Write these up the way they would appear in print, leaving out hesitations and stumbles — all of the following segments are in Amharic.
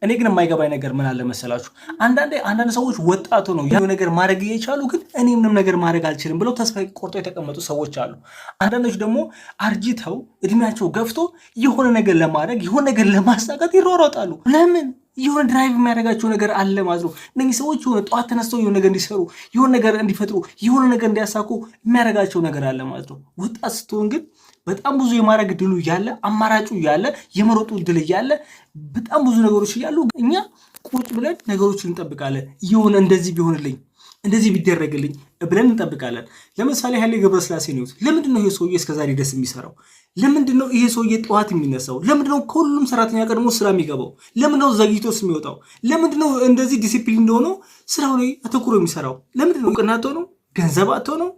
እኔ ግን የማይገባኝ ነገር ምን አለ መሰላችሁ? አንዳንድ ሰዎች ወጣቱ ነው ያለው ነገር ማድረግ እየቻሉ ግን እኔ ምንም ነገር ማድረግ አልችልም ብለው ተስፋ ቆርጦ የተቀመጡ ሰዎች አሉ። አንዳንዶች ደግሞ አርጅተው እድሜያቸው ገፍቶ የሆነ ነገር ለማድረግ የሆነ ነገር ለማሳካት ይሯሯጣሉ። ለምን? የሆነ ድራይቭ የሚያደርጋቸው ነገር አለ ማለት ነው። እነዚህ ሰዎች የሆነ ጠዋት ተነስተው የሆነ ነገር እንዲሰሩ፣ የሆነ ነገር እንዲፈጥሩ፣ የሆነ ነገር እንዲያሳኩ የሚያደርጋቸው ነገር አለ ማለት ነው። ወጣት ስትሆን ግን በጣም ብዙ የማድረግ ድሉ እያለ አማራጩ እያለ የመሮጡ ድል እያለ በጣም ብዙ ነገሮች እያሉ እኛ ቁጭ ብለን ነገሮችን እንጠብቃለን። የሆነ እንደዚህ ቢሆንልኝ እንደዚህ ቢደረግልኝ ብለን እንጠብቃለን። ለምሳሌ ኃይሌ ገብረስላሴ ነው። ለምንድነው ይሄ ሰውዬ እስከዛሬ ደስ የሚሰራው? ለምንድነው ይሄ ሰውዬ ጠዋት የሚነሳው? ለምንድነው ከሁሉም ሰራተኛ ቀድሞ ስራ የሚገባው? ለምንድነው ዘግይቶስ የሚወጣው? ለምንድነው እንደዚህ ዲሲፕሊን እንደሆነው ስራው ላይ አተኩሮ የሚሰራው? ለምንድነው? እውቅና አጥቶ ነው? ገንዘብ አጥቶ ነው?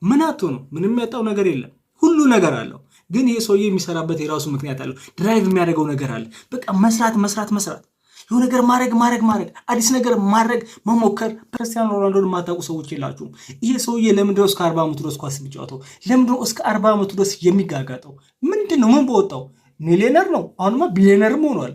ምን አጥቶ ነው? ምንም ያጣው ነገር የለም። ሁሉ ነገር አለው። ግን ይሄ ሰውዬ የሚሰራበት የራሱ ምክንያት አለው። ድራይቭ የሚያደርገው ነገር አለ። በቃ መስራት የሆነ ነገር ማድረግ አዲስ ነገር ማድረግ መሞከር። ክርስቲያኖ ሮናልዶን የማታውቁ ሰዎች የላችሁም። ይሄ ሰውዬ ለምንድነው እስከ 40 ዓመቱ ድረስ ኳስ የሚጫወተው? ለምንድነው እስከ 40 ዓመቱ ድረስ የሚጋጋጠው? ምንድነው? ምን በወጣው? ሚሊዮነር ነው። አሁንማ ቢሊዮነርም ሆኗል።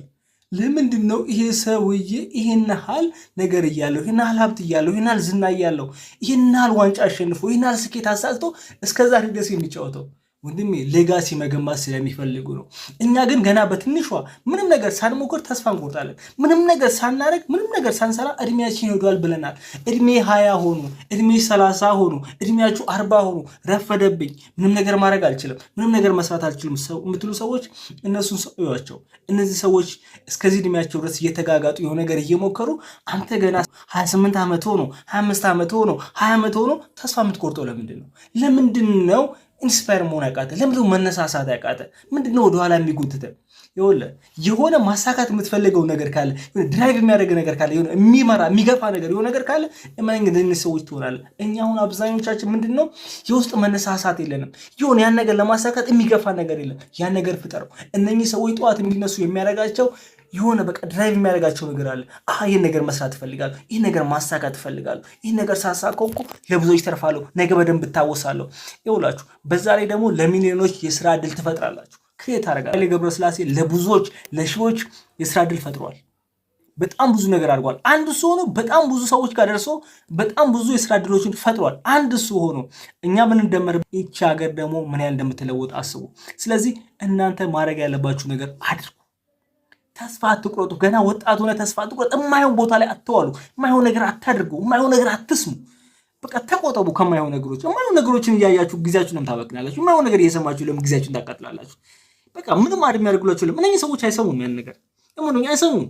ለምንድነው ይሄ ሰውዬ ይሄን ያህል ነገር እያለው ይሄን ያህል ሀብት እያለው ይሄን ያህል ዝና እያለው ይሄን ያህል ዋንጫ አሸንፎ ይሄን ያህል ስኬት አሳክቶ እስከዛሬ ድረስ የሚጫወተው? ወንድሜ ሌጋሲ መገንባት ስለሚፈልጉ ነው። እኛ ግን ገና በትንሿ ምንም ነገር ሳንሞክር ተስፋ እንቆርጣለን። ምንም ነገር ሳናረግ ምንም ነገር ሳንሰራ እድሜያችን ሄዷል ብለናል። እድሜ 20 ሆኑ፣ እድሜ 30 ሆኑ፣ እድሜያችሁ 40 ሆኑ። ረፈደብኝ፣ ምንም ነገር ማድረግ አልችልም፣ ምንም ነገር መስራት አልችልም የምትሉ ሰዎች እነሱን ሰውያቸው። እነዚህ ሰዎች እስከዚህ እድሜያቸው ድረስ እየተጋጋጡ የሆነ ነገር እየሞከሩ አንተ ገና 28 ዓመት ሆኖ 25 ዓመት ሆኖ 20 ዓመት ሆኖ ተስፋ የምትቆርጠው ለምንድን ነው? ለምንድን ነው ኢንስፓየር መሆን ያቃተ? ለምንድነው መነሳሳት ያቃተ? ምንድነው ወደኋላ የሚጎትተ? የሆነ ማሳካት የምትፈልገው ነገር ካለ፣ ድራይቭ የሚያደርግ ነገር ካለ፣ የሚመራ የሚገፋ ነገር የሆነ ነገር ካለ እነዚህ ሰዎች ትሆናለህ። እኛ አሁን አብዛኞቻችን ምንድነው የውስጥ መነሳሳት የለንም። የሆነ ያን ነገር ለማሳካት የሚገፋ ነገር የለም። ያን ነገር ፍጠረው። እነኚህ ሰዎች ጠዋት እንዲነሱ የሚያደርጋቸው የሆነ በቃ ድራይቭ የሚያደርጋቸው ነገር አለ። ይህን ነገር መስራት ይፈልጋሉ፣ ይህን ነገር ማሳካት ይፈልጋሉ። ይህን ነገር ሳሳካው እኮ ለብዙዎች ተርፋለሁ፣ ነገ በደንብ እታወሳለሁ። ይውላችሁ በዛ ላይ ደግሞ ለሚሊዮኖች የስራ እድል ትፈጥራላችሁ። ክሬት አደረጋል። ኃይሌ ገብረስላሴ ለብዙዎች ለሺዎች የስራ እድል ፈጥሯል። በጣም ብዙ ነገር አድርጓል። አንድ እሱ ሆኖ በጣም ብዙ ሰዎች ጋር ደርሶ በጣም ብዙ የስራ እድሎችን ፈጥሯል። አንድ እሱ ሆኖ እኛ ምን እንደመር ይቺ ሀገር ደግሞ ምን ያህል እንደምትለወጥ አስቡ። ስለዚህ እናንተ ማድረግ ያለባችሁ ነገር አድርጉ። ተስፋ አትቁረጡ። ገና ወጣቱ ሆነ ተስፋ አትቁረጡ። የማይሆን ቦታ ላይ አትዋሉ። የማይሆን ነገር አታድርጉ። የማይሆን ነገር አትስሙ። በቃ ተቆጠቡ ከማይሆን ነገሮች። የማይሆን ነገሮችን እያያችሁ ጊዜያችሁንም ታበክናላችሁ። የማይሆን ነገር እየሰማችሁ ለምን ጊዜያችሁን ታቃጥላላችሁ? በቃ ምንም አድም ያደርጉላችሁ ለምን? እነዚህ ሰዎች አይሰሙም። ያን ነገር አይሰሙም።